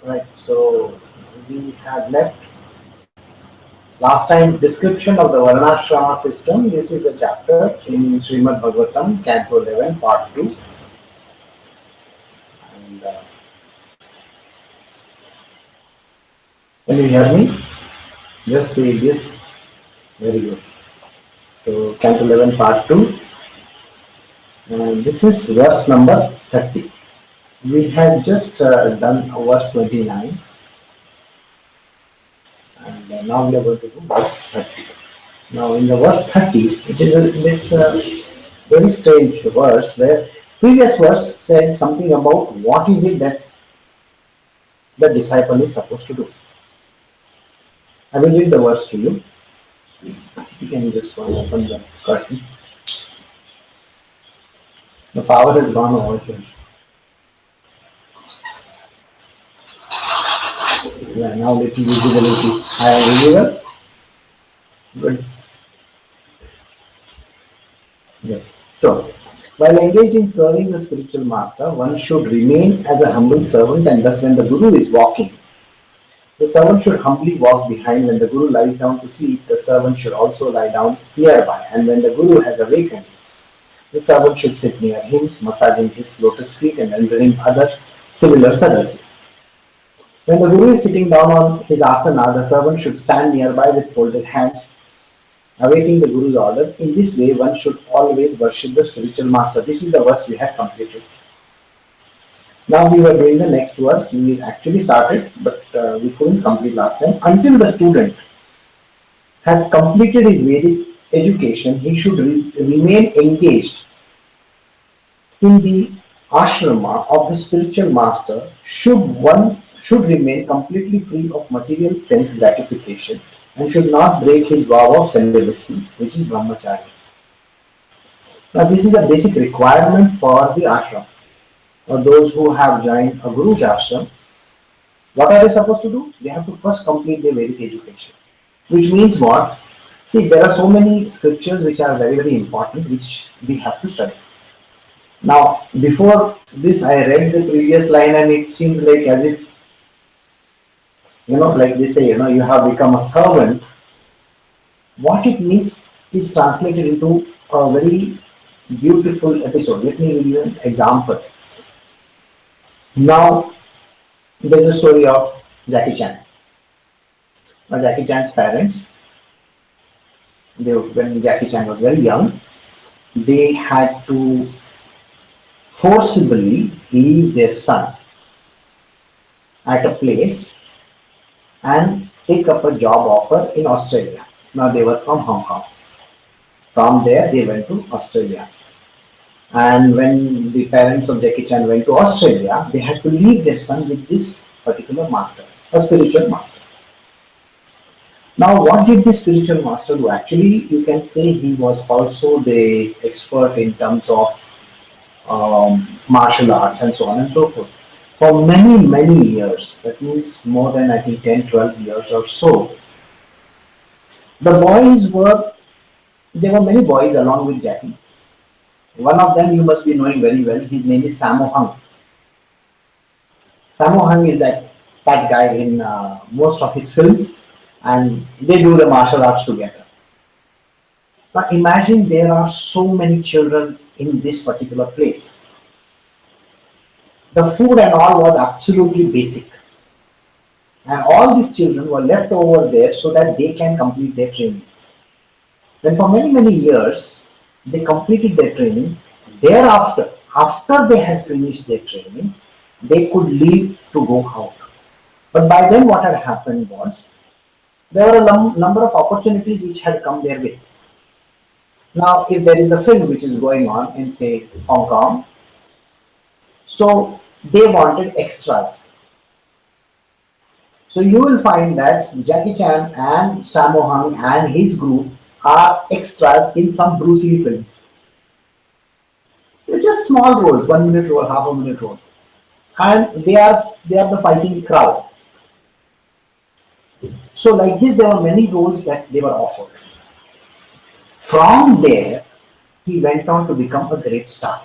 Right. So we had left last time description of the Varnasrama system. This is a chapter in Srimad Bhagavatam, Canto 11, Part 2. And can you hear me? Just say yes. Very good. So Canto 11, Part 2. And this is verse number 30. We had just done verse 29. And now we are going to do verse 30. Now in the verse 30, it's a very strange verse where previous verse said something about what is it that the disciple is supposed to do. I will read the verse to you. You can just go and open the curtain. The power has gone over here. Yeah, now little visibility. I am visible. Good. Yeah. So, while engaged in serving the spiritual master, one should remain as a humble servant, and thus when the guru is walking, the servant should humbly walk behind. When the guru lies down to sleep, the servant should also lie down nearby. And when the guru has awakened, the servant should sit near him, massaging his lotus feet and rendering other similar services. When the guru is sitting down on his asana, the servant should stand nearby with folded hands, awaiting the guru's order. In this way, one should always worship the spiritual master. This is the verse we have completed. Now we were doing the next verse. We actually started, but we couldn't complete last time. Until the student has completed his Vedic education, he should remain engaged in the ashrama of the spiritual master. Should remain completely free of material sense gratification and should not break his vow of celibacy, which is brahmacharya. Now this is a basic requirement for the ashram. Or those who have joined a guru's ashram, what are they supposed to do? They have to first complete their Vedic education. Which means what? See, there are so many scriptures which are very, very important, which we have to study. Now, before this, I read the previous line and it seems like as if, like they say, you have become a servant. What it means is translated into a very beautiful episode. Let me give you an example. Now, there's a story of Jackie Chan. Now, Jackie Chan's parents, when Jackie Chan was very young, they had to forcibly leave their son at a place and take up a job offer in Australia. Now, they were from Hong Kong. From there, they went to Australia. And when the parents of Jackie Chan went to Australia, they had to leave their son with this particular master, a spiritual master. Now, what did the spiritual master do? Actually, you can say he was also the expert in terms of martial arts and so on and so forth. For many, many years, that means more than I think 10, 12 years or so, there were many boys along with Jackie. One of them you must be knowing very well. His name is Sammo Hung. Sammo Hung is that fat guy in most of his films, and they do the martial arts together. Now imagine there are so many children in this particular place. The food and all was absolutely basic. And all these children were left over there so that they can complete their training. Then for many, many years, they completed their training. Thereafter, after they had finished their training, they could leave to go out. But by then what had happened was, there were a number of opportunities which had come their way. Now, if there is a film which is going on in, say, Hong Kong, so they wanted extras. So you will find that Jackie Chan and Sammo Hung and his group are extras in some Bruce Lee films. They're just small roles, 1 minute role, half a minute role. And they are the fighting crowd. So like this, there were many roles that they were offered. From there, he went on to become a great star.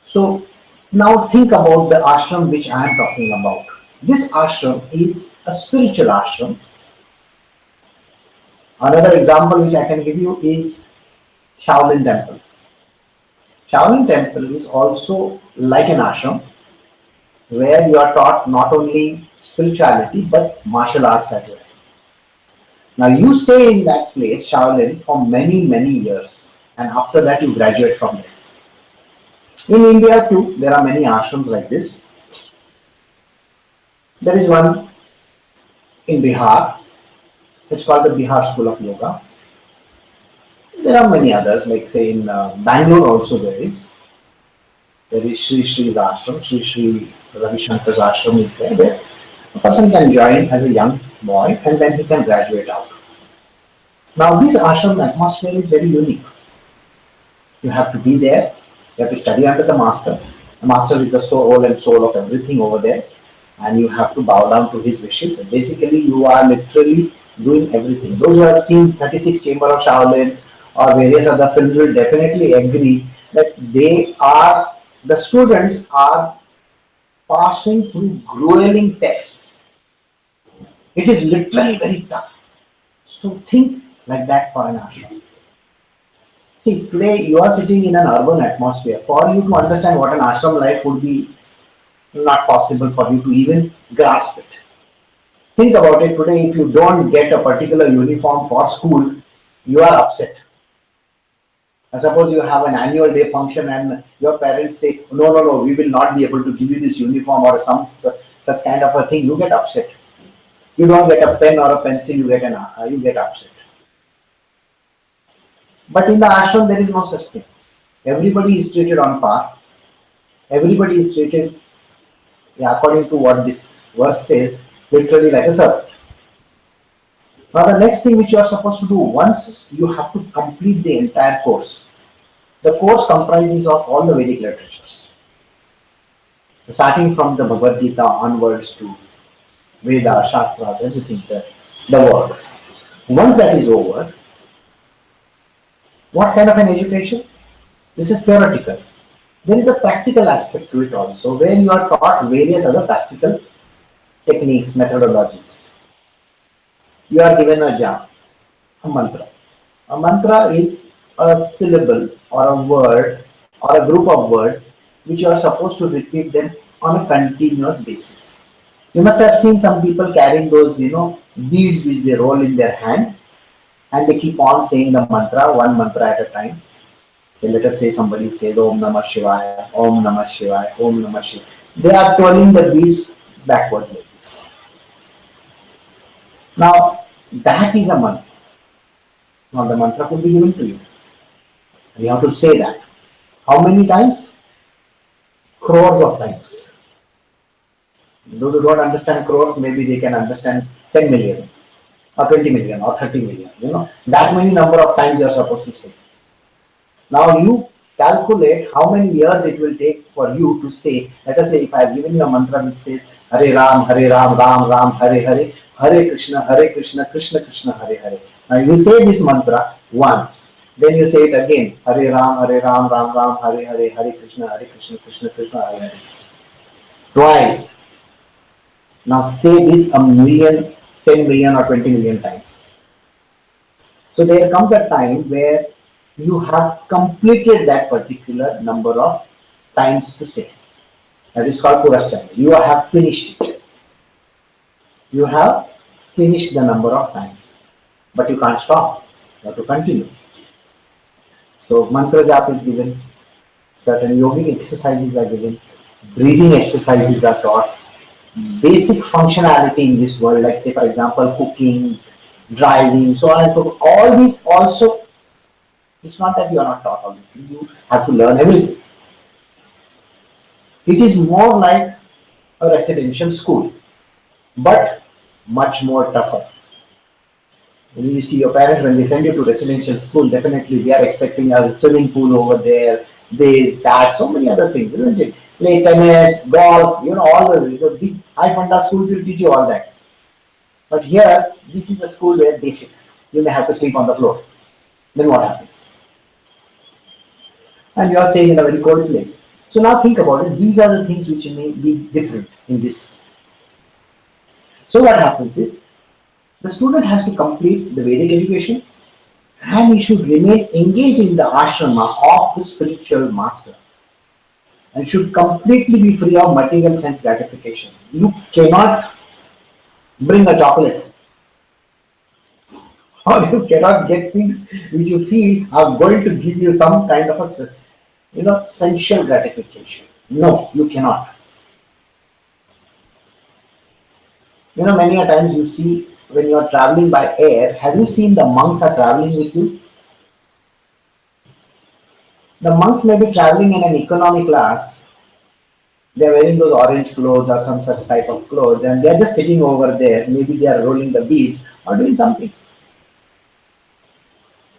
So Now think about the ashram which I am talking about. This ashram is a spiritual ashram. Another example which I can give you is Shaolin Temple. Shaolin Temple is also like an ashram where you are taught not only spirituality but martial arts as well. Now you stay in that place, Shaolin, for many, many years, and after that you graduate from there. In India too, there are many ashrams like this. There is one in Bihar. It's called the Bihar School of Yoga. There are many others, like say in Bangalore also there is. There is Sri Sri's ashram, Sri Sri Ravi Shankar's ashram is there, where a person can join as a young boy and then he can graduate out. Now this ashram atmosphere is very unique. You have to be there, you have to study under the master. The master is the soul and soul of everything over there, and you have to bow down to his wishes. And basically, you are literally doing everything. Those who have seen 36 Chamber of Shaolin or various other films will definitely agree that the students are passing through grueling tests. It is literally very tough. So think like that for an ashram. See, today you are sitting in an urban atmosphere. For you to understand what an ashram life would be, not possible for you to even grasp it. Think about it today. If you don't get a particular uniform for school, you are upset. And suppose you have an annual day function and your parents say, no, we will not be able to give you this uniform or some such kind of a thing, you get upset. You don't get a pen or a pencil, you get upset. But in the ashram, there is no such thing. Everybody is treated on par. Everybody is treated, according to what this verse says, literally like a servant. Now, the next thing which you are supposed to do, once you have to complete the entire course. The course comprises of all the Vedic literatures. Starting from the Bhagavad Gita onwards to Veda, Shastras, everything, the works. Once that is over, what kind of an education? This is theoretical. There is a practical aspect to it also, where you are taught various other practical techniques, methodologies. You are given a japa, a mantra. A mantra is a syllable or a word or a group of words which you are supposed to repeat them on a continuous basis. You must have seen some people carrying those, beads which they roll in their hand, and they keep on saying the mantra, one mantra at a time. So let us say somebody says Om Namah Shivaya, Om Namah Shivaya, Om Namah Shivaya. They are twirling the beads backwards like this. Now, that is a mantra. Now, the mantra could be given to you. And you have to say that. How many times? Crores of times. Those who don't understand crores, maybe they can understand 10 million or 20 million or 30 million. That many number of times you are supposed to say. Now you calculate how many years it will take for you to say. Let us say if I have given you a mantra which says Hare Ram, Ram Ram, Hare Hare, Hare Krishna, Krishna Krishna, Hare Hare. Now you say this mantra once. Then you say it again. Hare Ram, Ram Ram, Hare Hare, Hare Krishna, Krishna Krishna, Hare Hare. Twice. Now say this a million, 10 million or 20 million times. So there comes a time where you have completed that particular number of times to say. That is called Puraschaya. You have finished it. You have finished the number of times. But you can't stop. You have to continue. So mantra jap is given. Certain yogic exercises are given. Breathing exercises are taught. Basic functionality in this world, like say for example cooking, driving, so on and so forth. All these also, it's not that you are not taught all these things. You have to learn everything. It is more like a residential school, but much more tougher. When you see your parents, when they send you to residential school, definitely they are expecting a swimming pool over there, this, that, so many other things, isn't it? Play tennis, golf, all the big high funda schools will teach you all that. But here, this is a school where basics. You may have to sleep on the floor. Then what happens? And you are staying in a very cold place. So now think about it. These are the things which may be different in this. So what happens is the student has to complete the Vedic education and he should remain engaged in the ashrama of the spiritual master and should completely be free of material sense gratification. You cannot bring a chocolate or you cannot get things which you feel are going to give you some kind of a sensual gratification. No, you cannot. Many a times you see when you are traveling by air, have you seen the monks are traveling with you? The monks may be traveling in an economy class. They are wearing those orange clothes or some such type of clothes, and they are just sitting over there. Maybe they are rolling the beads or doing something.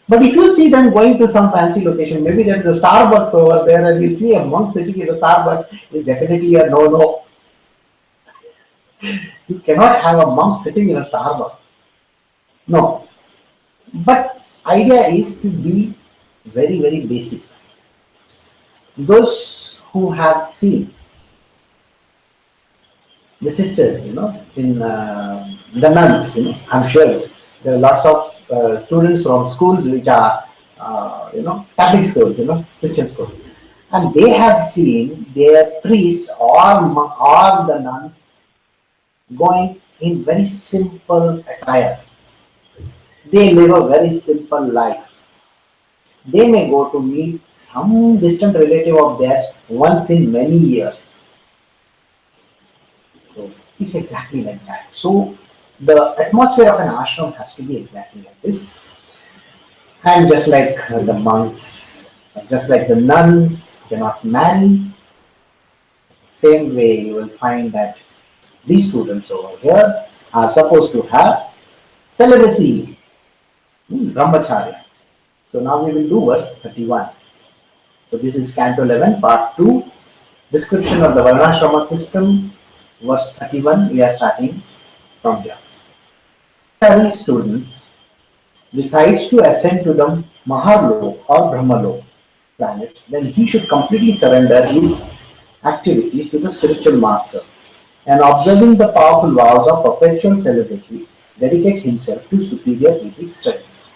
But if you see them going to some fancy location, maybe there is a Starbucks over there, and you see a monk sitting in a Starbucks, is definitely a no-no. You cannot have a monk sitting in a Starbucks. No. But idea is to be very, very basic. Those who have seen the sisters, in the nuns, I'm sure there are lots of students from schools which are, Catholic schools, Christian schools, and they have seen their priests or the nuns going in very simple attire. They live a very simple life. They may go to meet some distant relative of theirs once in many years. So it's exactly like that. So the atmosphere of an ashram has to be exactly like this. And just like the monks, just like the nuns cannot marry, same way you will find that these students over here are supposed to have celibacy, brahmacharya. So now we will do verse 31. So this is Canto 11, Part 2, description of the Varnasrama System, verse 31. We are starting from here. Traveling students decides to ascend to the Mahalok or Brahmalok planets, then he should completely surrender his activities to the spiritual master and observing the powerful vows of perpetual celibacy, dedicate himself to superior Vedic studies.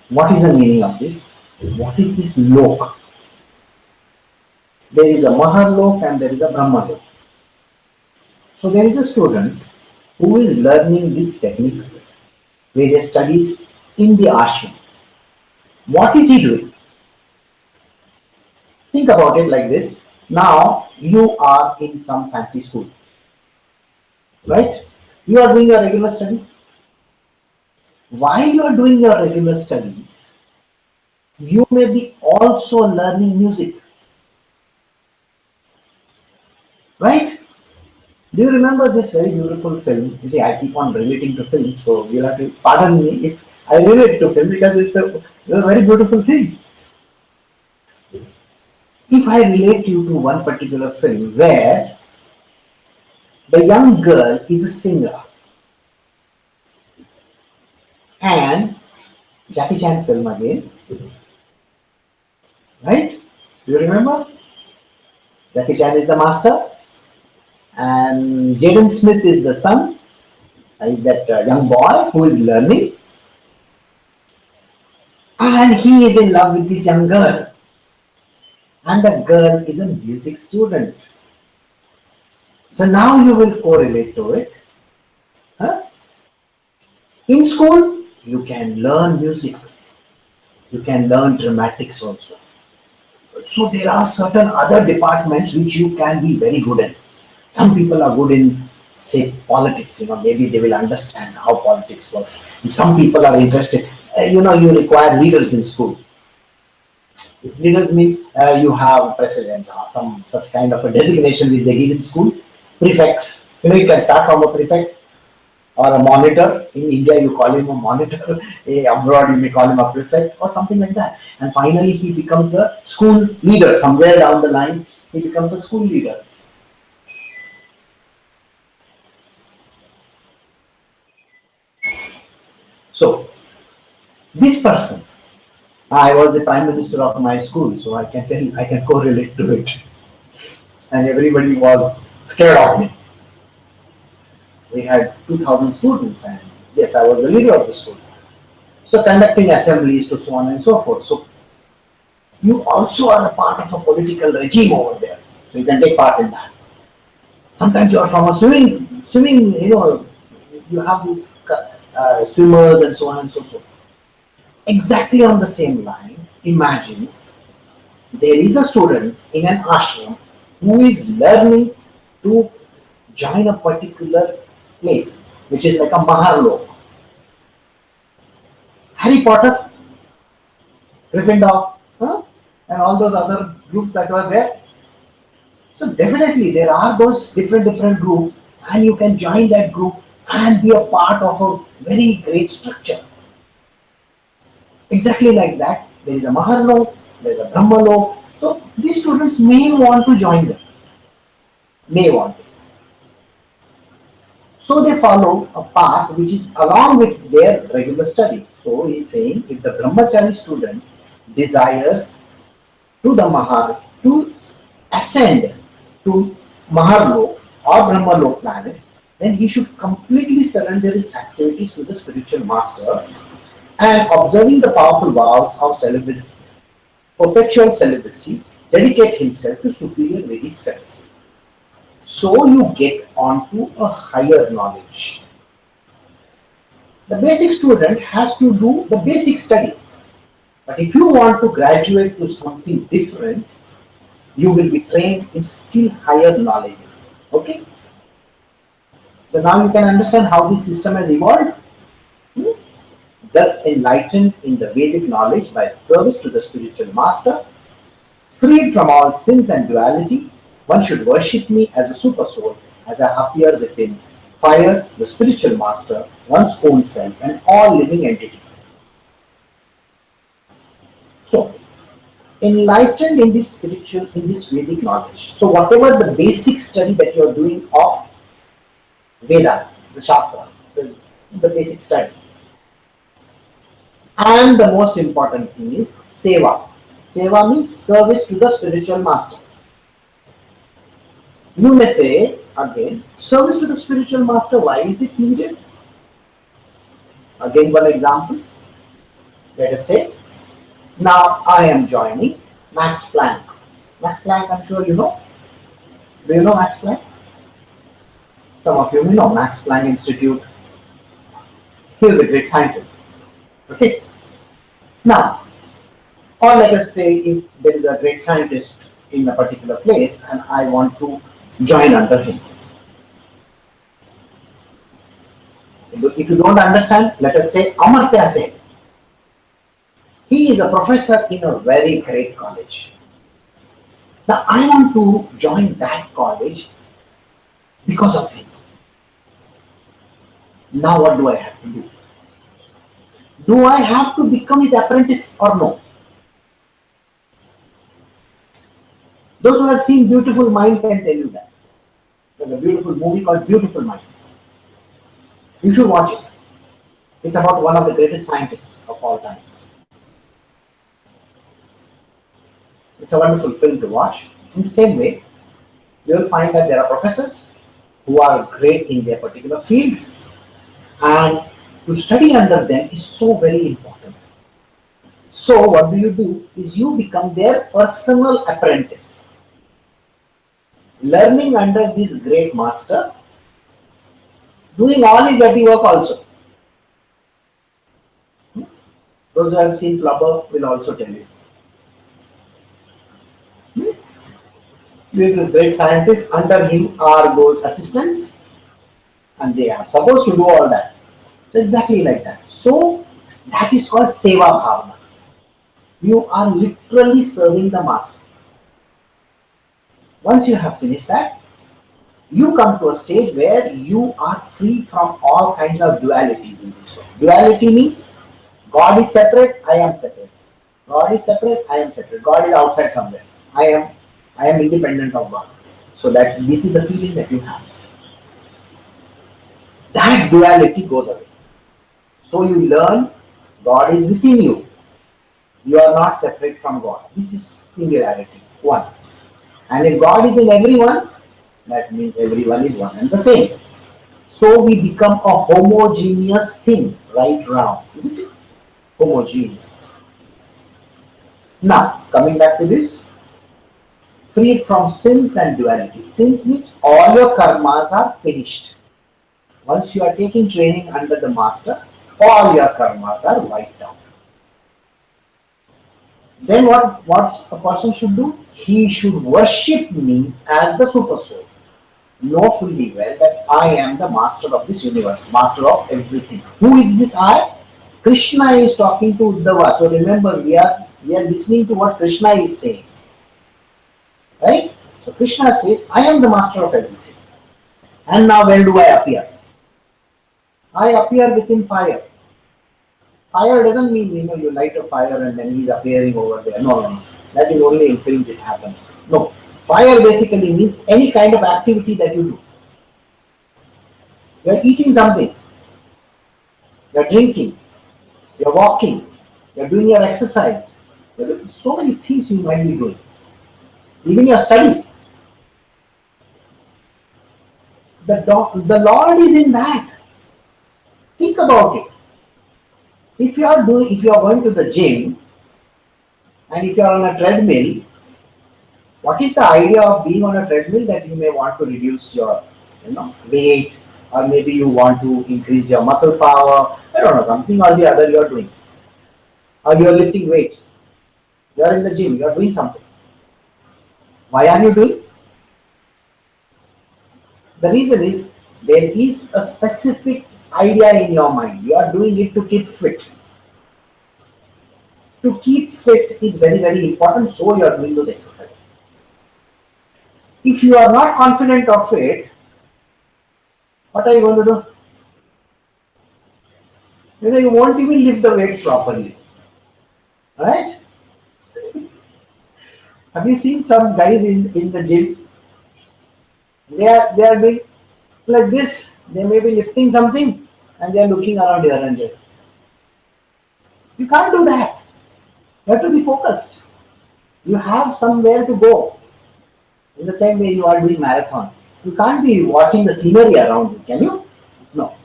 What is the meaning of this? What is this lok? There is a Mahalok and there is a Brahmalok. So there is a student who is learning these techniques, various studies in the ashram. What is he doing? Think about it like this. Now you are in some fancy school, right? You are doing your regular studies. While you are doing your regular studies, you may be also learning music, right? Do you remember this very beautiful film? You see, I keep on relating to films, so you'll have to pardon me if I relate to film because it's a very beautiful thing. If I relate you to one particular film where the young girl is a singer and Jackie Chan film again, right? Do you remember? Jackie Chan is the master and Jaden Smith is the son, is that young boy who is learning and he is in love with this young girl and the girl is a music student. So now you will correlate to it. Huh? In school, you can learn music. You can learn dramatics also. So there are certain other departments which you can be very good in. Some people are good in, say, politics. Maybe they will understand how politics works. And some people are interested. You require leaders in school. Leaders means you have president or some such kind of a designation which they give in school. Prefects. You can start from a prefect or a monitor. In India, you call him a monitor. Abroad, you may call him a prefect or something like that. And finally, he becomes the school leader. Somewhere down the line, he becomes a school leader. So, this person, I was the prime minister of my school, so I can correlate to it. And everybody was scared of me. We had 2,000 students, and yes, I was the leader of the school. So conducting assemblies to so on and so forth. So you also are a part of a political regime over there. So you can take part in that. Sometimes you are from a swimming, you have these swimmers and so on and so forth. Exactly on the same lines, imagine there is a student in an ashram who is learning to join a particular place, which is like a Maharlok. Harry Potter, Gryffindor, and all those other groups that were there. So definitely there are those different groups, and you can join that group and be a part of a very great structure. Exactly like that, there is a Maharlok, there is a Brahmalok. So these students may want to join them, may want to. So they follow a path which is along with their regular studies. So he is saying if the Brahmachari student desires to ascend to Maharlok or Brahmalok planet, then he should completely surrender his activities to the spiritual master and observing the powerful vows of celibacy, perpetual celibacy, dedicate himself to superior Vedic studies. So you get onto a higher knowledge. The basic student has to do the basic studies. But if you want to graduate to something different, you will be trained in still higher knowledges. Okay? So now you can understand how this system has evolved. Thus enlightened in the Vedic knowledge by service to the spiritual master, freed from all sins and duality, one should worship me as a super soul, as I appear within fire, the spiritual master, one's own self, and all living entities. So, enlightened in this Vedic knowledge. So, whatever the basic study that you are doing of Vedas, the Shastras, the basic study. And the most important thing is Seva. Seva means service to the spiritual master. You may say again, service to the spiritual master, why is it needed? Again, one example. Let us say, now I am joining Max Planck. Max Planck, I'm sure you know. Do you know Max Planck? Some of you may know Max Planck Institute. He is a great scientist. Okay. Now, or let us say if there is a great scientist in a particular place and I want to join under him. If you don't understand, let us say Amartya Sen. He is a professor in a very great college. Now I want to join that college because of him. Now what do I have to do? Do I have to become his apprentice or no? Those who have seen Beautiful Mind can tell you that. There's a beautiful movie called Beautiful Mind. You should watch it. It's about one of the greatest scientists of all times. It's a wonderful film to watch. In the same way, you will find that there are professors who are great in their particular field, and to study under them is so very important. So what do? Is you become their personal apprentice. Learning under this great master, doing all his dirty work also. Those who have seen Flubber will also tell you. This is great scientist, under him are those assistants, and they are supposed to do all that. So exactly like that. So that is called Seva Bhavana. You are literally serving the master. Once you have finished that, you come to a stage where you are free from all kinds of dualities in this world. Duality means God is separate, I am separate. God is separate, I am separate. God is outside somewhere. I am independent of God. So that this is the feeling that you have. That duality goes away. So you learn God is within you. You are not separate from God. This is singularity. One. And if God is in everyone, that means everyone is one and the same. So we become a homogeneous thing right round, isn't it? Homogeneous. Now, coming back to this, freed from sins and duality. Sins means all your karmas are finished. Once you are taking training under the master, all your karmas are wiped out. Then what a person should do? He should worship me as the super soul. Know fully well that I am the master of this universe, master of everything. Who is this I? Krishna is talking to Uddhava. So remember, we are listening to what Krishna is saying. Right? So Krishna says, I am the master of everything. And now where do I appear? I appear within fire. Fire doesn't mean, you light a fire and then he's appearing over there. No. That is only in films it happens. No. Fire basically means any kind of activity that you do. You are eating something. You are drinking. You are walking. You are doing your exercise. There are so many things you might be doing. Even your studies. The Lord is in that. Think about it. If you are going to the gym and if you are on a treadmill, what is the idea of being on a treadmill? That you may want to reduce your weight, or maybe you want to increase your muscle power. I don't know, something or the other you are doing. Or you are lifting weights. You are in the gym, you are doing something. Why are you doing? The reason is there is a specific idea in your mind. You are doing it to keep fit. To keep fit is very, very important, so you are doing those exercises. If you are not confident of it, what are you going to do? You won't even lift the weights properly. Right? Have you seen some guys in the gym? They are doing like this. They may be lifting something and they are looking around here and there. You can't do that. You have to be focused. You have somewhere to go. In the same way you are doing marathon. You can't be watching the scenery around you, can you? No.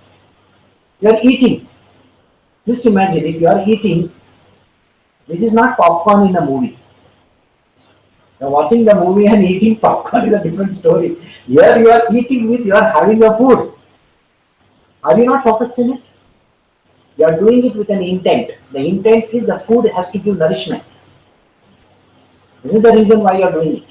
You are eating. Just imagine if you are eating, this is not popcorn in a movie. Now watching the movie and eating popcorn is a different story. Here you are eating means you are having your food. Are you not focused in it? You are doing it with an intent. The intent is the food has to give nourishment. This is the reason why you are doing it.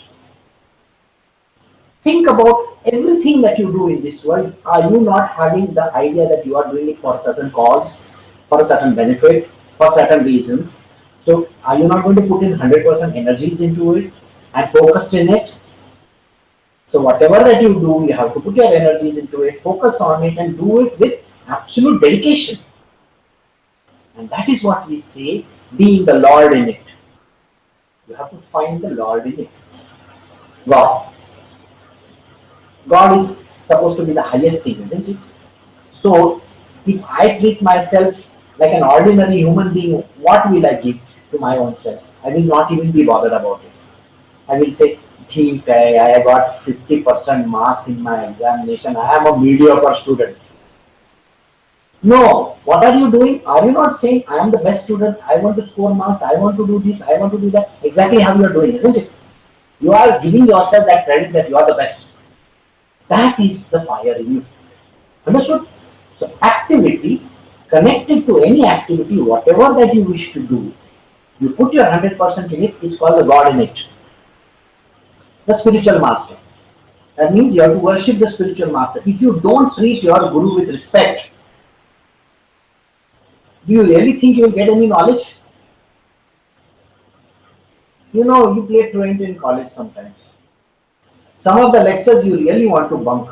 Think about everything that you do in this world. Are you not having the idea that you are doing it for a certain cause, for a certain benefit, for certain reasons? So are you not going to put in 100% energies into it and focused in it? So whatever that you do, you have to put your energies into it, focus on it and do it with absolute dedication. And that is what we say, being the Lord in it. You have to find the Lord in it. God. God is supposed to be the highest thing, isn't it? So, if I treat myself like an ordinary human being, what will I give to my own self? I will not even be bothered about it. I will say, I got 50% marks in my examination. I am a mediocre student. No. What are you doing? Are you not saying, I am the best student, I want to score marks, I want to do this, I want to do that? Exactly how you are doing, isn't it? You are giving yourself that credit that you are the best. That is the fire in you. Understood? So activity, connected to any activity, whatever that you wish to do, you put your 100% in it, it's called the God in it. The spiritual master. That means you have to worship the spiritual master. If you don't treat your guru with respect, do you really think you will get any knowledge? You play truant in college sometimes. Some of the lectures you really want to bunk.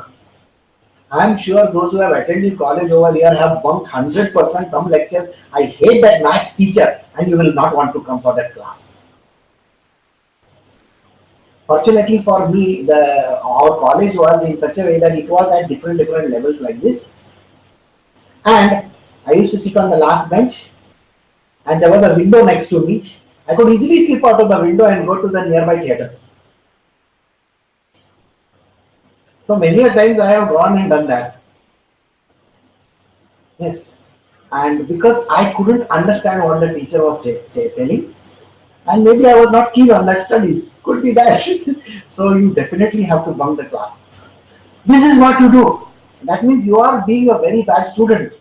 I am sure those who have attended college over here have bunked 100% some lectures. I hate that maths teacher, and you will not want to come for that class. Fortunately for me, our college was in such a way that it was at different levels like this. And I used to sit on the last bench, and there was a window next to me. I could easily slip out of the window and go to the nearby theatres. So many a times I have gone and done that. Yes. And because I couldn't understand what the teacher was telling, and maybe I was not keen on that studies. Could be that. So you definitely have to bunk the class. This is what you do. That means you are being a very bad student.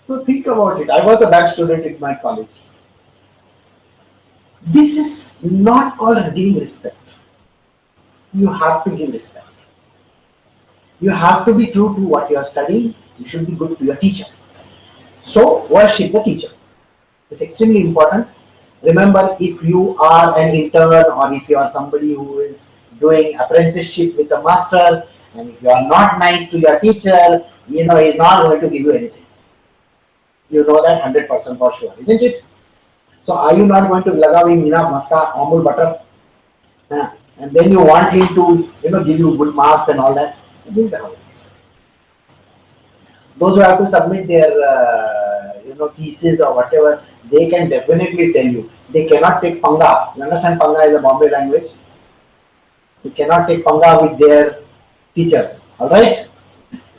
So think about it. I was a bad student in my college. This is not called giving respect. You have to give respect. You have to be true to what you are studying. You should be good to your teacher. So worship the teacher. It's extremely important. Remember, if you are an intern or if you are somebody who is doing apprenticeship with a master, and if you are not nice to your teacher, he's not going to give you anything. You know that 100% for sure, isn't it? So are you not going to lagaw him enough maska, amul butter? And then you want him to, give you good marks and all that. This is how it is. Those who have to submit their, thesis or whatever, they can definitely tell you. They cannot take panga. You understand panga is a Bombay language? You cannot take panga with their teachers. Alright?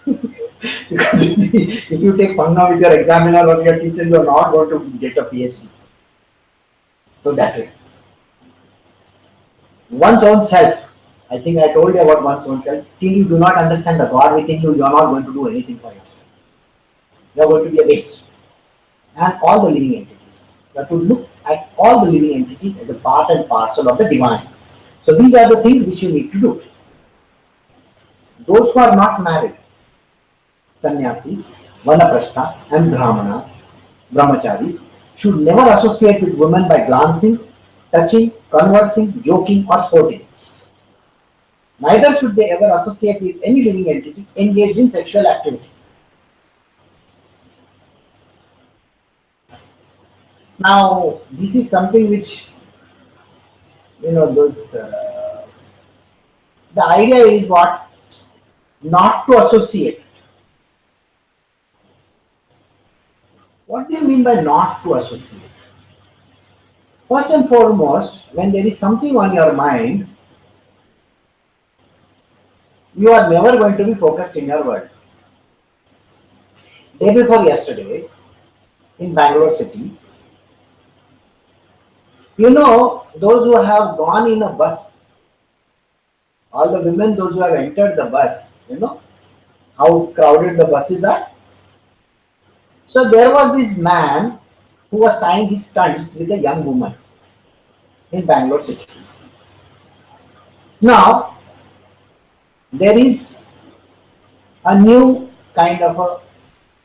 Because if you take panga with your examiner or your teacher, you are not going to get a PhD. So that way. One's own self. I think I told you about one's own self. Till you do not understand the God within you, you are not going to do anything for yourself. You are going to be a waste. And all the living entities. You have to look at all the living entities as a part and parcel of the divine. So these are the things which you need to do. Those who are not married, sannyasis, vanaprastha and brahmanas, brahmacharis, should never associate with women by glancing, touching, conversing, joking or sporting. Neither should they ever associate with any living entity engaged in sexual activity. Now, this is something which, the idea is what? Not to associate. What do you mean by not to associate? First and foremost, when there is something on your mind, you are never going to be focused in your world. Day before yesterday, in Bangalore city, those who have gone in a bus, all the women, those who have entered the bus, how crowded the buses are. So there was this man who was tying his stunts with a young woman in Bangalore city. Now, there is a new kind of a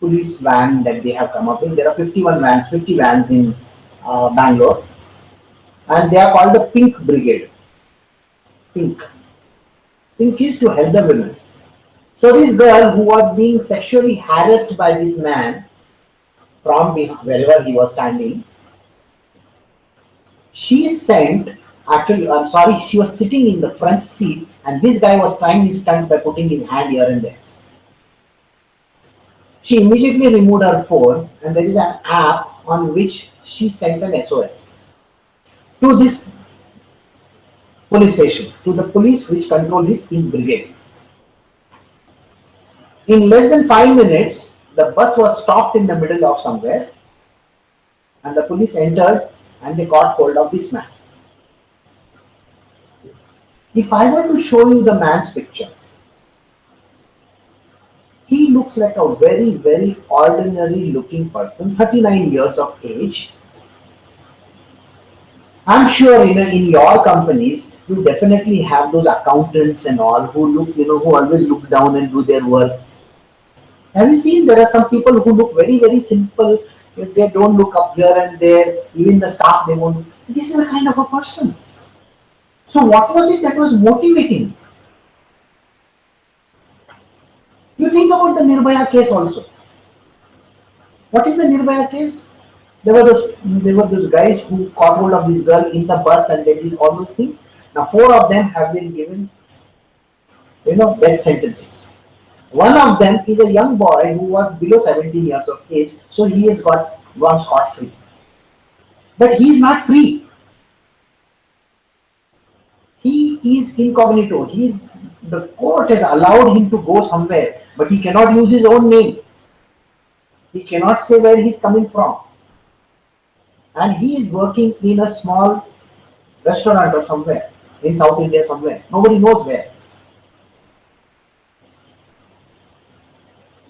police van that they have come up with. There are 50 vans in Bangalore, and they are called the Pink Brigade. Pink is to help the women. So this girl who was being sexually harassed by this man from wherever he was standing, she was sitting in the front seat, and this guy was trying his stunts by putting his hand here and there. She immediately removed her phone, and there is an app on which she sent an SOS to this police station, to the police which control this Pink Brigade. In less than 5 minutes, the bus was stopped in the middle of somewhere, and the police entered and they caught hold of this man. If I were to show you the man's picture, he looks like a very, very ordinary looking person, 39 years of age. I'm sure in your companies, you definitely have those accountants and all who look, who always look down and do their work. Have you seen there are some people who look very, very simple? They don't look up here and there. Even the staff, they won't. This is a kind of a person. So what was it that was motivating? You think about the Nirbhaya case also. What is the Nirbhaya case? There were those guys who caught hold of this girl in the bus and they did all those things. Now 4 of them have been given, death sentences. One of them is a young boy who was below 17 years of age, so he has got gone scot-free. But he is not free. He is incognito. The court has allowed him to go somewhere, but he cannot use his own name. He cannot say where he is coming from. And he is working in a small restaurant or somewhere, in South India somewhere. Nobody knows where.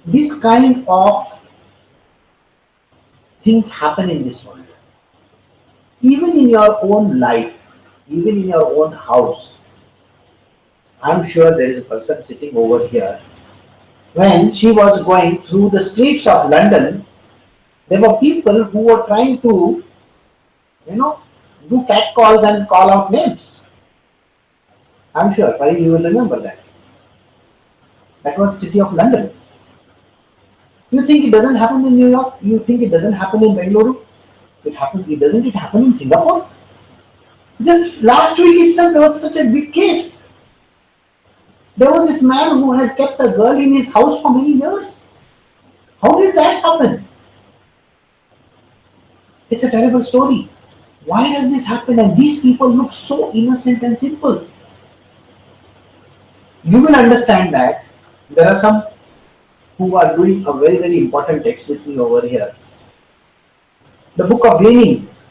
This kind of things happen in this world. Even in your own life, even in your own house. I'm sure there is a person sitting over here. When she was going through the streets of London, there were people who were trying to, do cat calls and call out names. I'm sure, Pari, you will remember that. That was city of London. You think it doesn't happen in New York? You think it doesn't happen in Bengaluru? Doesn't it happen in Singapore? Just last week itself, there was such a big case. There was this man who had kept a girl in his house for many years. How did that happen? It's a terrible story. Why does this happen? And these people look so innocent and simple. You will understand that there are some who are doing a very, very important text with me over here. The book of Gleanings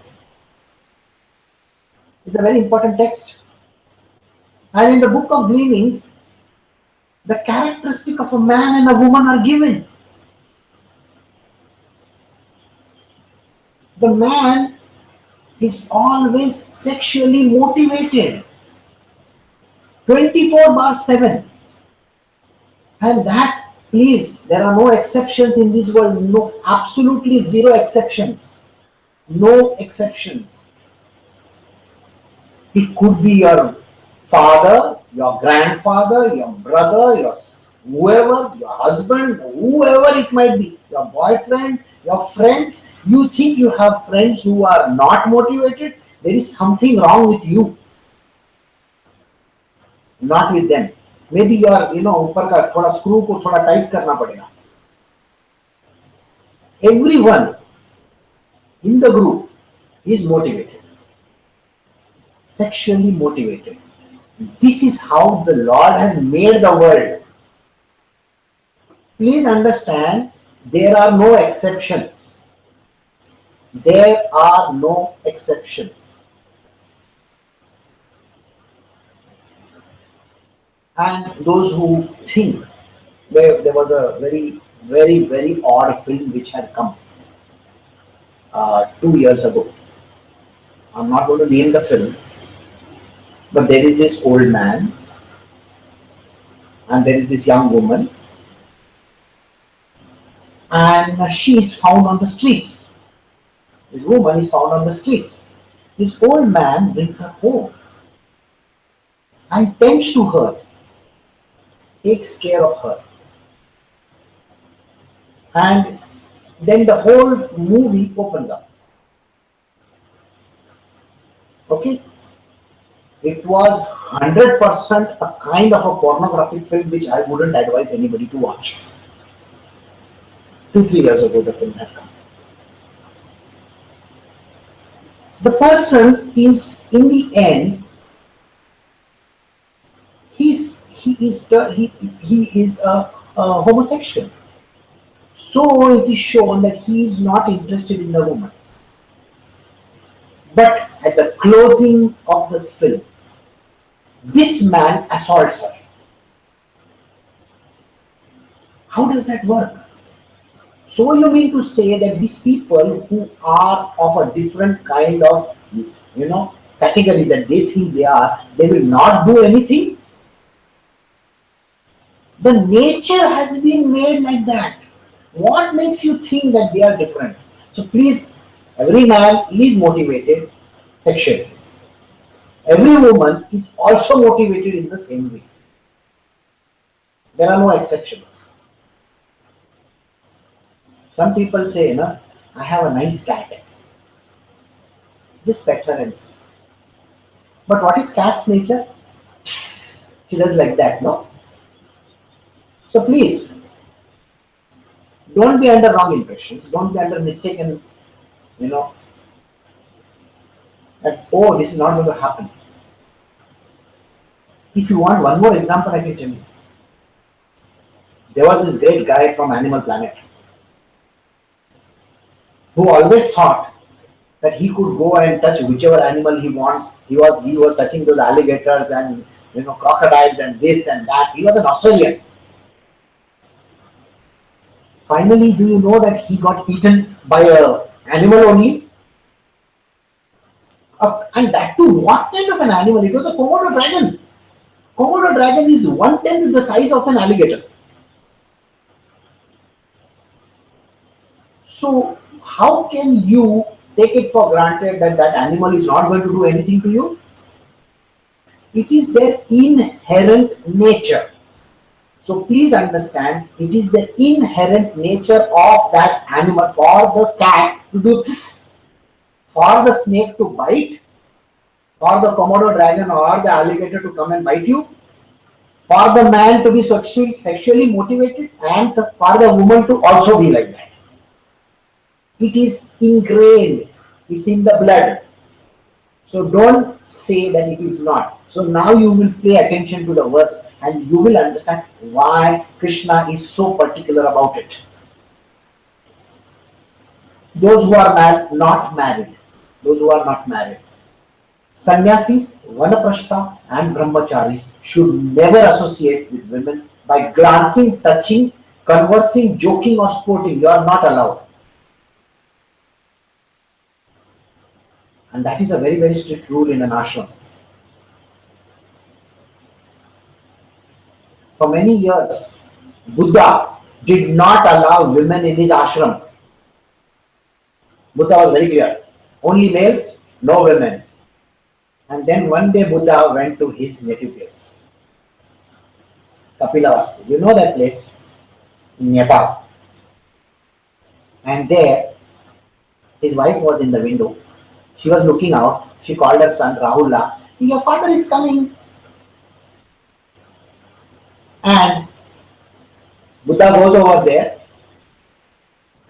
is a very important text. And in the book of Gleanings, the characteristic of a man and a woman are given. The man is always sexually motivated 24/7. And that, please, there are no exceptions in this world. No, absolutely zero exceptions. No exceptions. It could be your father, your grandfather, your brother, your whoever, your husband, whoever it might be, your boyfriend, your friends. You think you have friends who are not motivated? There is something wrong with you, not with them. Maybe you are, ऊपर का थोड़ा screw को थोड़ा tight करना पड़ेगा. Everyone in the group is motivated, sexually motivated. This is how the Lord has made the world. Please understand, there are no exceptions. There are no exceptions. And those who think, there was a very, very, very odd film which had come 2 years ago. I'm not going to name the film, but there is this old man and there is this young woman, and she is found on the streets. This woman is found on the streets. This old man brings her home and tends to her, takes care of her. And then the whole movie opens up. Okay? It was 100% a kind of a pornographic film which I wouldn't advise anybody to watch. 2-3 years ago the film had come. The person is, in the end, he is a homosexual. So it is shown that he is not interested in the woman. But at the closing of this film, this man assaults her. How does that work? So you mean to say that these people who are of a different kind of, category that they think they will not do anything? The nature has been made like that. What makes you think that they are different? So please, every man is motivated sexually. Every woman is also motivated in the same way. There are no exceptions. Some people say, I have a nice cat. Just pet her and see. But what is cat's nature? She does like that, no? So please, don't be under wrong impressions. Don't be under mistaken you know, that, oh, this is not going to happen. If you want one more example, I can tell you. There was this great guy from Animal Planet who always thought that he could go and touch whichever animal he wants. He was touching those alligators and crocodiles and this and that. He was an Australian. Finally, do you know that he got eaten by a animal only? And that too, what kind of an animal? It was a Komodo dragon. Komodo dragon is 1/10 the size of an alligator. So how can you take it for granted that that animal is not going to do anything to you? It is their inherent nature. So please understand, it is the inherent nature of that animal. For the cat to do this, for the snake to bite, for the Komodo dragon or the alligator to come and bite you, for the man to be sexually motivated, and for the woman to also be like that. It is ingrained, it's in the blood. So don't say that it is not. So now you will pay attention to the verse and you will understand why Krishna is so particular about it. Those who are not married, sannyasis, vanaprastha and brahmacharis should never associate with women by glancing, touching, conversing, joking or sporting. You are not allowed. And that is a very, very strict rule in an ashram. For many years, Buddha did not allow women in his ashram. Buddha was very clear. Only males, no women. And then one day Buddha went to his native place, Kapilavastu. You know that place? In Nepal. And there, his wife was in the window. She was looking out. She called her son Rahula. See, your father is coming. And Buddha goes over there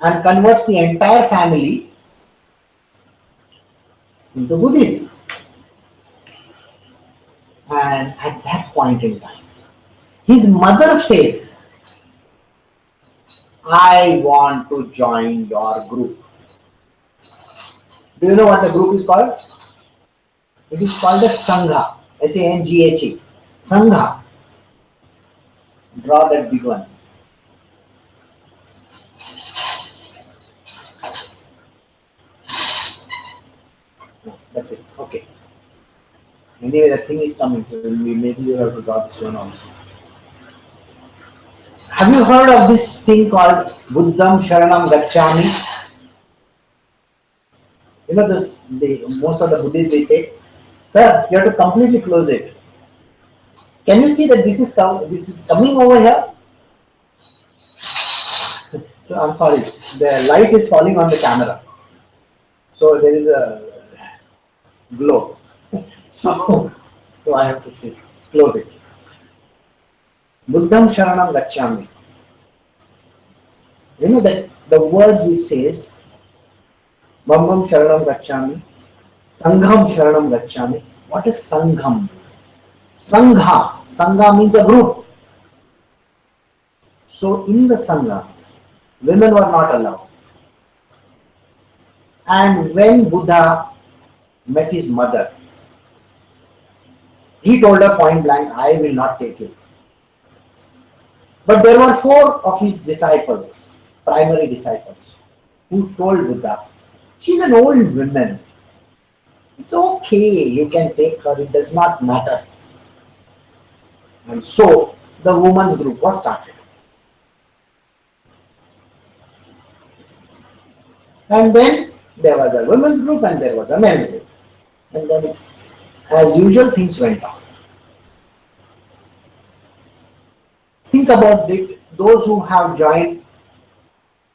and converts the entire family into Buddhism. And at that point in time, his mother says, I want to join your group. Do you know what the group is called? It is called a Sangha. Sangha. Sangha. Draw that big one. No, that's it. Okay. Anyway, the thing is coming. So maybe you have to draw this one also. Have you heard of this thing called Buddham Sharanam Gacchami? You know this. Most of the Buddhists, they say, "Sir, you have to completely close it. Can you see that this is coming over here?" So I'm sorry, the light is falling on the camera, so there is a glow. So I have to see. Close it. Buddham Sharanam Gacchami. You know that the words which says Brahmam Sharanam Gacchami, Sangham Sharanam Gacchami. What is Sangham? Sangha. Sangha means a group. So in the Sangha, women were not allowed. And when Buddha met his mother, he told her point blank, I will not take you. But there were 4 of his disciples, primary disciples, who told Buddha, she's an old woman. It's okay, you can take her, it does not matter. And so the women's group was started. And then there was a women's group and there was a men's group. And then, as usual, things went on. Think about it, those who have joined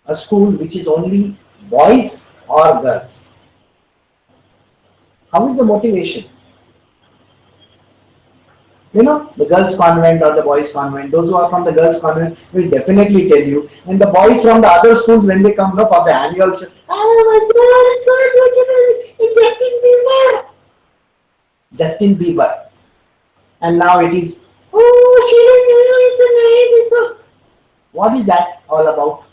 a school which is only boys or girls. How is the motivation? The girls' convent or the boys' convent, those who are from the girls' convent will definitely tell you. And the boys from the other schools, when they come for the annual show, oh my God, it's so beautiful, it's Justin Bieber. And now it is, oh, Sheila, it's so nice. What is that all about?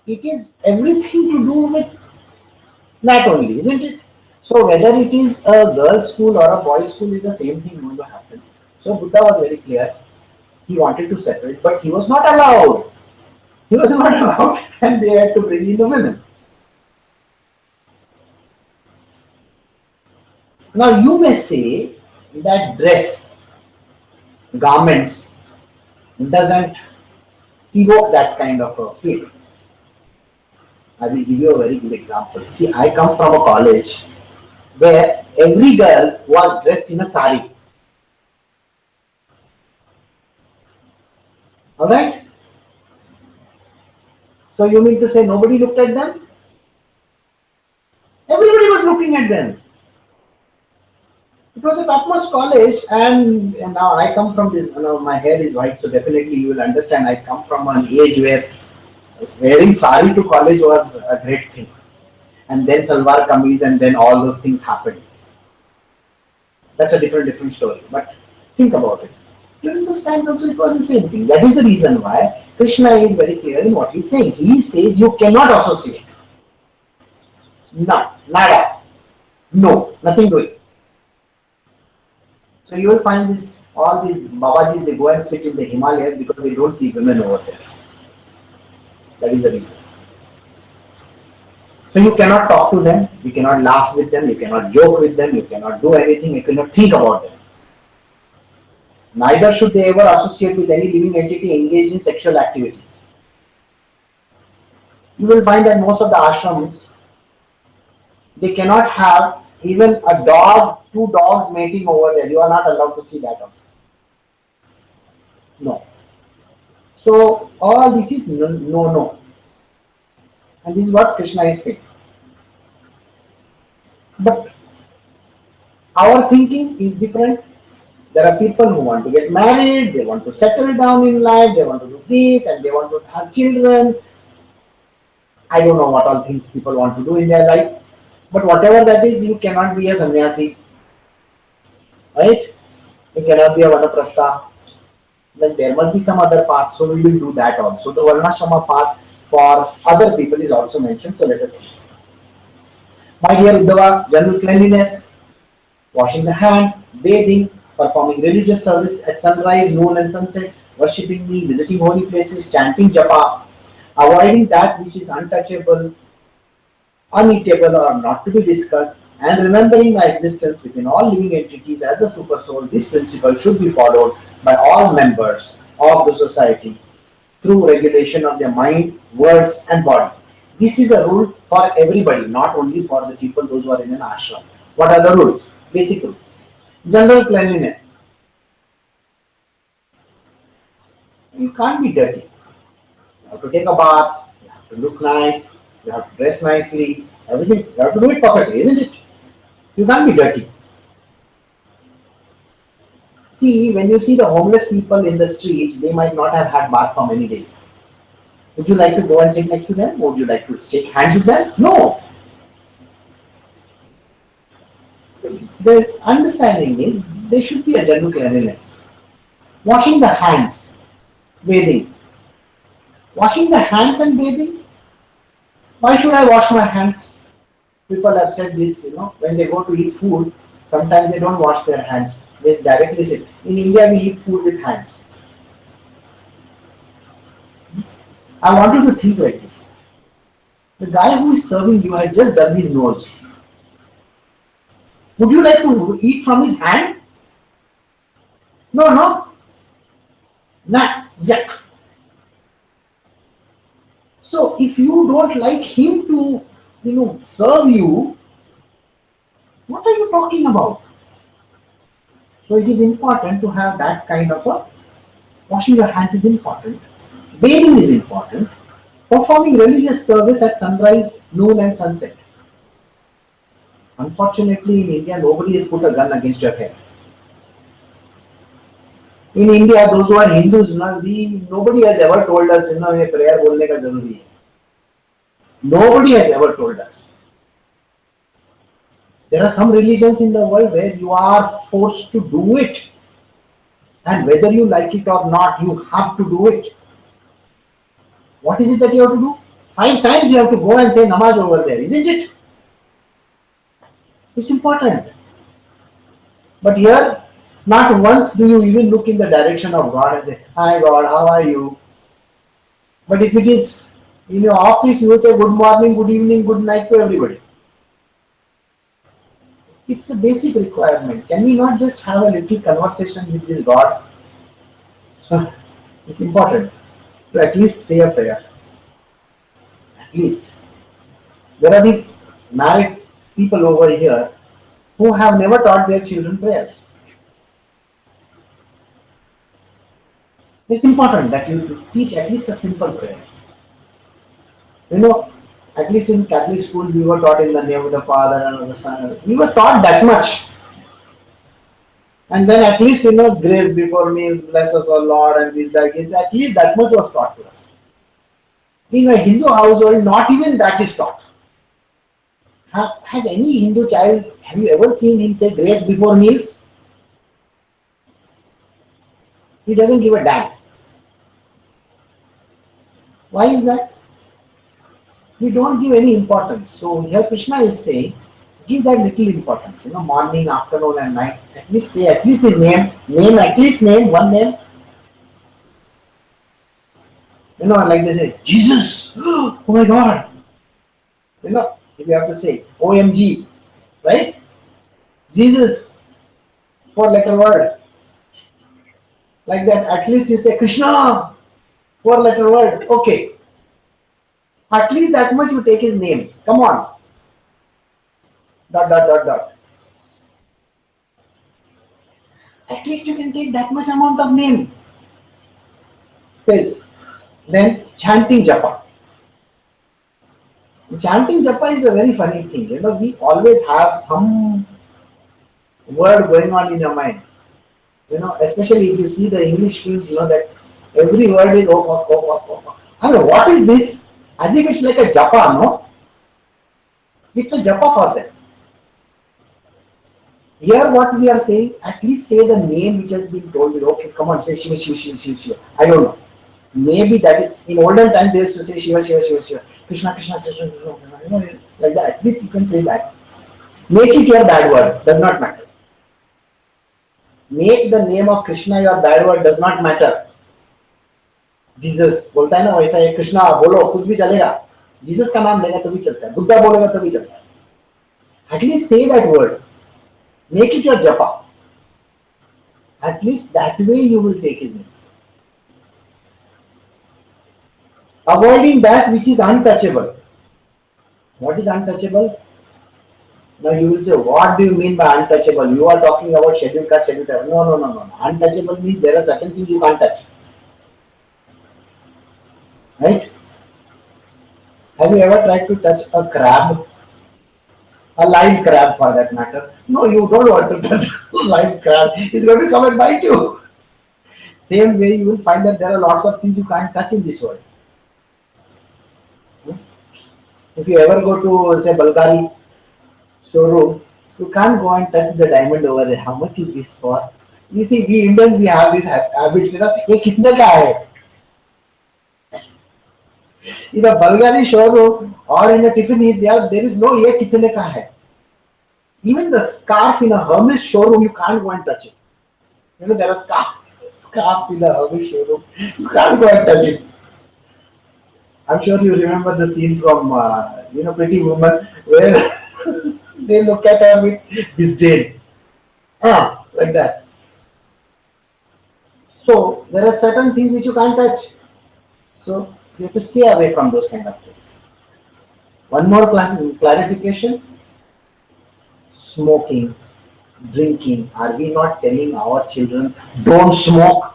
It is everything to do with that only, isn't it? So whether it is a girls' school or a boys' school is the same thing going to happen. So Buddha was very clear. He wanted to separate, but he was not allowed. He was not allowed, and they had to bring in the women. Now you may say that dress, garments doesn't evoke that kind of a feeling. I will give you a very good example. See, I come from a college where every girl was dressed in a sari. Alright? So you mean to say nobody looked at them? Everybody was looking at them. It was a topmost college, and now I come from this, my hair is white, so definitely you will understand I come from an age where wearing sari to college was a great thing. And then salwar kameez, and then all those things happened. That's a different story. But think about it. During those times also it was the same thing. That is the reason why Krishna is very clear in what he is saying. He says you cannot associate. No, nada. No, nothing doing. So you will find all these Babajis, they go and sit in the Himalayas because they don't see women over there. That is the reason. So you cannot talk to them, you cannot laugh with them, you cannot joke with them, you cannot do anything, you cannot think about them. Neither should they ever associate with any living entity engaged in sexual activities. You will find that most of the ashrams, they cannot have even a dog, two dogs mating over there. You are not allowed to see that also. No. So all this is no. And this is what Krishna is saying. But our thinking is different. There are people who want to get married, they want to settle down in life, they want to do this, and they want to have children. I don't know what all things people want to do in their life. But whatever that is, you cannot be a sannyasi. Right? You cannot be a vanaprastha. Then there must be some other path, so we will do that also. The Varnasrama path for other people is also mentioned, so let us see. My dear Uddhava, general cleanliness, washing the hands, bathing, performing religious service at sunrise, noon and sunset, worshipping me, visiting holy places, chanting japa, avoiding that which is untouchable, uneatable or not to be discussed, and remembering my existence within all living entities as the super soul. This principle should be followed by all members of the society through regulation of their mind, words and body. This is a rule for everybody, not only for the people those who are in an ashram. What are the rules? Basic rules. General cleanliness. You can't be dirty. You have to take a bath, you have to look nice, you have to dress nicely, everything. You have to do it perfectly, isn't it? You can't be dirty. See, when you see the homeless people in the streets, they might not have had bath for many days. Would you like to go and sit next to them? Would you like to shake hands with them? No. The understanding is there should be a general cleanliness. Washing the hands, bathing. Washing the hands and bathing? Why should I wash my hands? People have said this, when they go to eat food, sometimes they don't wash their hands. They directly sit. In India, we eat food with hands. I want you to think like this. The guy who is serving you has just done his nose. Would you like to eat from his hand? No. Nah, yuck. So if you don't like him to, serve you, what are you talking about? So it is important to have that kind of a washing your hands is important. Bathing is important. Performing religious service at sunrise, noon and sunset. Unfortunately, in India, nobody has put a gun against your head. In India, those who are Hindus, nobody has ever told us, ये prayer बोलने का जरूरी है. Nobody has ever told us. There are some religions in the world where you are forced to do it. And whether you like it or not, you have to do it. What is it that you have to do? 5 times you have to go and say namaz over there, isn't it? It's important. But here, not once do you even look in the direction of God and say, "Hi God, how are you?" But if it is in your office, you will say good morning, good evening, good night to everybody. It's a basic requirement. Can we not just have a little conversation with this God? So it's important to at least say a prayer. At least. There are these married people over here who have never taught their children prayers. It's important that you teach at least a simple prayer. At least in Catholic schools, we were taught in the name of the Father and of the Son. We were taught that much. And then at least, grace before meals, bless us, O Lord, and this, that. At least that much was taught to us. In a Hindu household, not even that is taught. Has any Hindu child, have you ever seen him say grace before meals? He doesn't give a damn. Why is that? We don't give any importance. So here Krishna is saying, give that little importance. Morning, afternoon, and night. At least say, at least his name. At least name, one name. Like they say, Jesus. Oh my God. If you have to say, OMG, right? Jesus, 4-letter word. Like that, at least you say Krishna, 4-letter word. Okay. At least that much you take his name. Come on. ... At least you can take that much amount of name. Says, then chanting japa. Chanting japa is a very funny thing. We always have some word going on in your mind. Especially if you see the English films, that every word is oh. I mean, what is this? As if it's like a japa, no? It's a japa for them. Here what we are saying, at least say the name which has been told you. Okay, come on, say Shiva, Shiva, Shiva, Shiva, Shiva. I don't know. Maybe that is, in olden times they used to say Shiva, Shiva, Shiva, Shiva. Krishna, Krishna, Krishna, Krishna. Like that. At least you can say that. Make it your bad word. Does not matter. Make the name of Krishna your bad word. Does not matter. Jesus बोलता है ना वैसा ये कृष्णा बोलो कुछ भी चलेगा Jesus का नाम लेगा तो भी चलता है बुद्धा बोलेगा तो भी चलता है at least say that word make it your जपा at least that way you will take his name avoiding that which is untouchable. What is untouchable? Now you will say, what do you mean by untouchable? You are talking about scheduled caste, scheduled tribe. No. Untouchable means there are certain things you can't touch. Right? Have you ever tried to touch a crab? A live crab for that matter. No, you don't want to touch a live crab. It's going to come and bite you. Same way you will find that there are lots of things you can't touch in this world. If you ever go to, say, Bulgari showroom, you can't go and touch the diamond over there. How much is this for? You see, we Indians, we have these habits. ये कितने का है? In a Bulgari showroom or in a Tiffany's, there is no ये कितने का है. Even the scarf in a Hermes showroom, you can't go and touch it. There are scarves in a Hermes showroom. You can't go and touch it. I'm sure you remember the scene from Pretty Woman where they look at her with disdain. Like that. So there are certain things which you can't touch. So you have to stay away from those kind of things. One more clarification. Smoking, drinking. Are we not telling our children, don't smoke?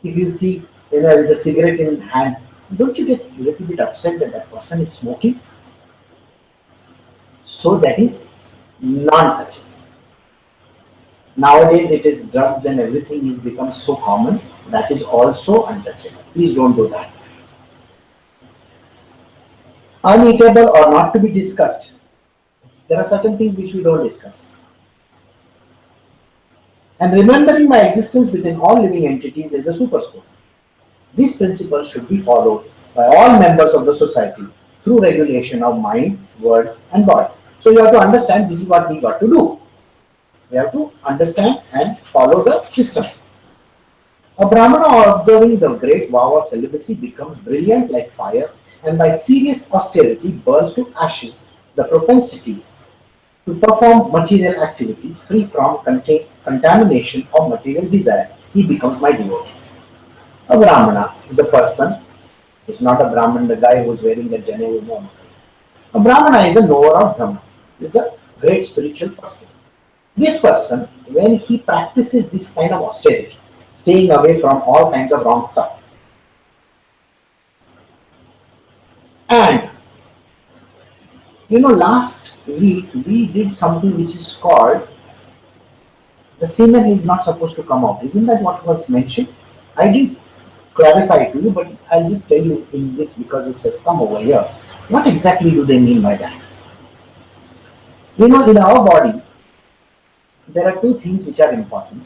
If you see with a cigarette in hand, don't you get a little bit upset that that person is smoking? So that is non-touchable. Nowadays it is drugs and everything is become so common, that is also untouchable. Please don't do that. Uneatable or not to be discussed. There are certain things which we don't discuss. And remembering my existence within all living entities is the supersoul. This principle should be followed by all members of the society through regulation of mind, words, and body. So you have to understand this is what we got to do. We have to understand and follow the system. A Brahmana observing the great vow of celibacy becomes brilliant like fire, and by serious austerity burns to ashes the propensity to perform material activities free from contamination of material desires. He becomes my devotee. A Brahmana is the person, it's not a Brahman, the guy who is wearing the Janevu mono. A Brahmana is a knower of Brahman, is a great spiritual person. This person, when he practices this kind of austerity, staying away from all kinds of wrong stuff, and last week we did something which is called the semen is not supposed to come out. Isn't that what was mentioned? I did clarify to you, but I'll just tell you in this because it says come over here. What exactly do they mean by that? In our body, there are two things which are important,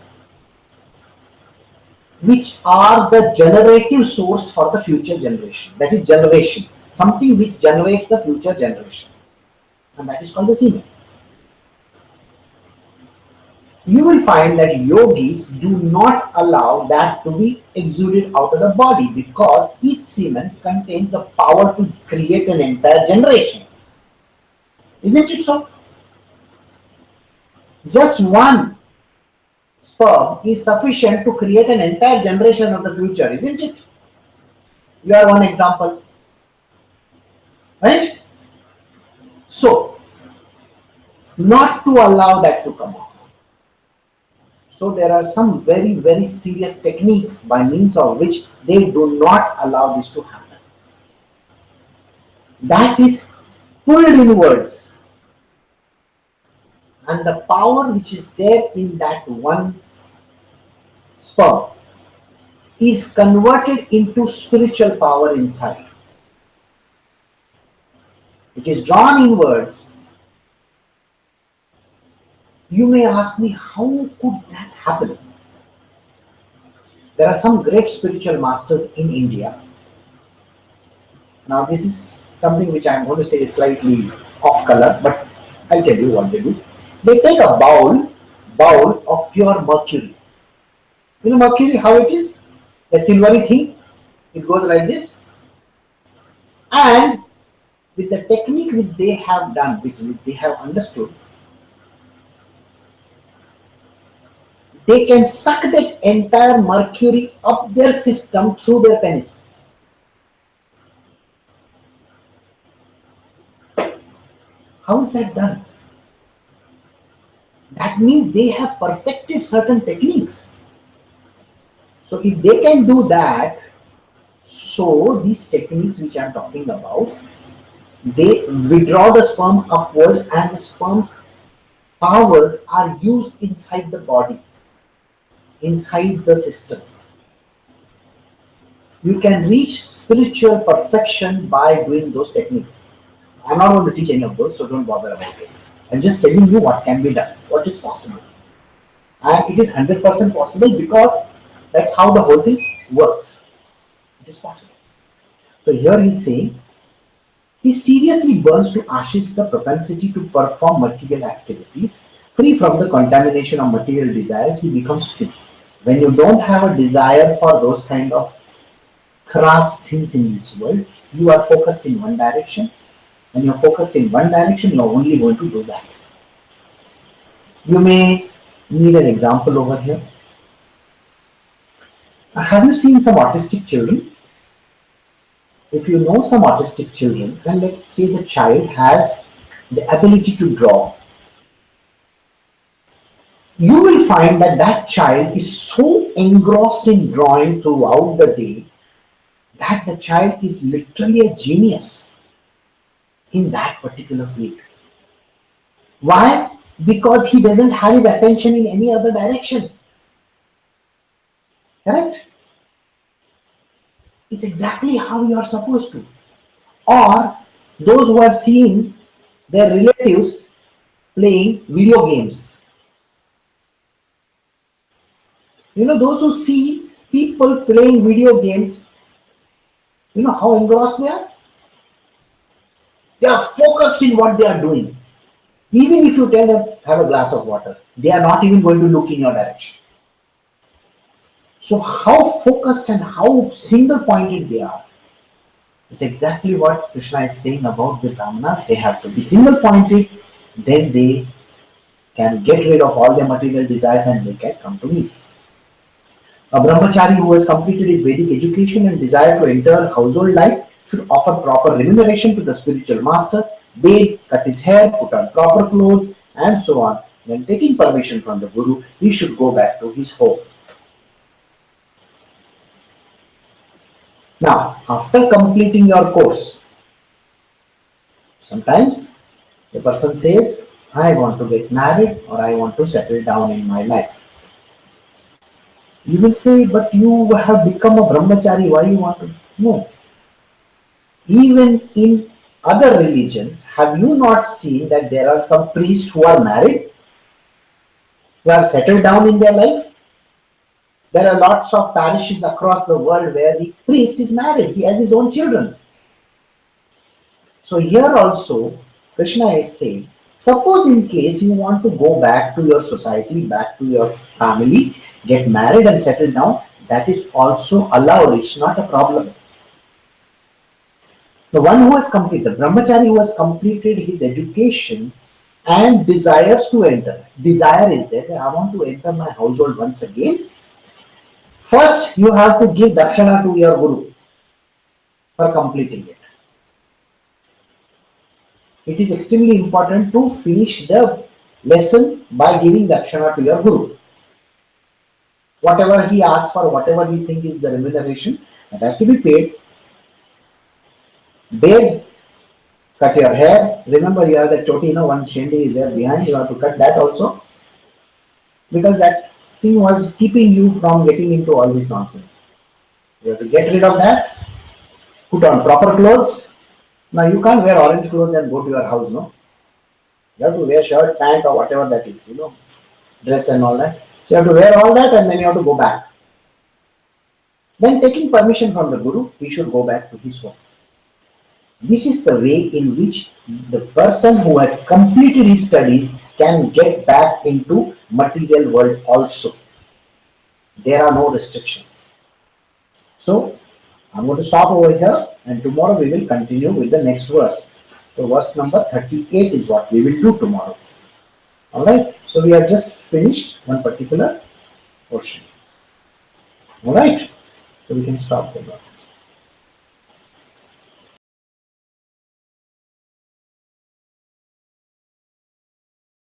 which are the generative source for the future generation. That is generation. Something which generates the future generation. And that is called the semen. You will find that yogis do not allow that to be exuded out of the body because each semen contains the power to create an entire generation. Isn't it so? Just one sperm is sufficient to create an entire generation of the future, isn't it? You are one example. Right? So, not to allow that to come out. So there are some very, very serious techniques by means of which they do not allow this to happen. That is pulled inwards. And the power which is there in that one sperm is converted into spiritual power inside. It is drawn inwards. You may ask me, how could that happen? There are some great spiritual masters in India. Now this is something which I am going to say is slightly off color, but I'll tell you what they do. They take a bowl of pure mercury. You know mercury, how it is? A silvery thing. It goes like this. And with the technique which they have done, which they have understood, they can suck that entire mercury up their system through their penis. How is that done? That means they have perfected certain techniques. So if they can do that, so these techniques which I am talking about, they withdraw the sperm upwards and the sperm's powers are used inside the body, inside the system. You can reach spiritual perfection by doing those techniques. I'm not going to teach any of those, so don't bother about it. I'm just telling you what can be done, what is possible. And it is 100% possible because that's how the whole thing works. It is possible. So here he is saying, he seriously burns to ashes the propensity to perform material activities. Free from the contamination of material desires, he becomes free. When you don't have a desire for those kind of crass things in this world, you are focused in one direction. When you are focused in one direction, you are only going to do that. You may need an example over here. Have you seen some autistic children? If you know some autistic children, and let's say the child has the ability to draw, you will find that that child is so engrossed in drawing throughout the day that the child is literally a genius in that particular field. Why? Because he doesn't have his attention in any other direction. Correct? It's exactly how you are supposed to. Or those who have seen their relatives playing video games. You know, those who see people playing video games, you know how engrossed they are? They are focused in what they are doing. Even if you tell them, have a glass of water, they are not even going to look in your direction. So how focused and how single pointed they are. It's exactly what Krishna is saying about the Brahmanas. They have to be single pointed, then they can get rid of all their material desires and they can come to me. A brahmachari who has completed his Vedic education and desire to enter household life should offer proper remuneration to the spiritual master, bathe, cut his hair, put on proper clothes, and so on. When taking permission from the Guru, he should go back to his home. Now, after completing your course, sometimes the person says, I want to get married or I want to settle down in my life. You will say, but you have become a brahmachari, why you want to? No. Even in other religions, have you not seen that there are some priests who are married, who are settled down in their life? There are lots of parishes across the world where the priest is married, he has his own children. So here also, Krishna is saying, suppose in case you want to go back to your society, back to your family, get married and settle down, that is also allowed, it's not a problem. The one who has completed, the brahmachari who has completed his education and desires to enter, desire is there, I want to enter my household once again. First, you have to give dakshana to your guru for completing it. It is extremely important to finish the lesson by giving dakshana to your guru. Whatever he asks for, whatever you think is the remuneration, that has to be paid. Bathe, cut your hair. Remember, you have that choti, one shendi is there behind, you have to cut that also. Because that thing was keeping you from getting into all this nonsense. You have to get rid of that. Put on proper clothes. Now you can't wear orange clothes and go to your house, no? You have to wear shirt, pant or whatever that is, dress and all that. So you have to wear all that and then you have to go back. Then taking permission from the Guru, he should go back to his home. This is the way in which the person who has completed his studies can get back into material world also. There are no restrictions. So, I'm going to stop over here and tomorrow we will continue with the next verse. So, verse number 38 is what we will do tomorrow. Alright, so we have just finished one particular portion. Alright, so we can stop there.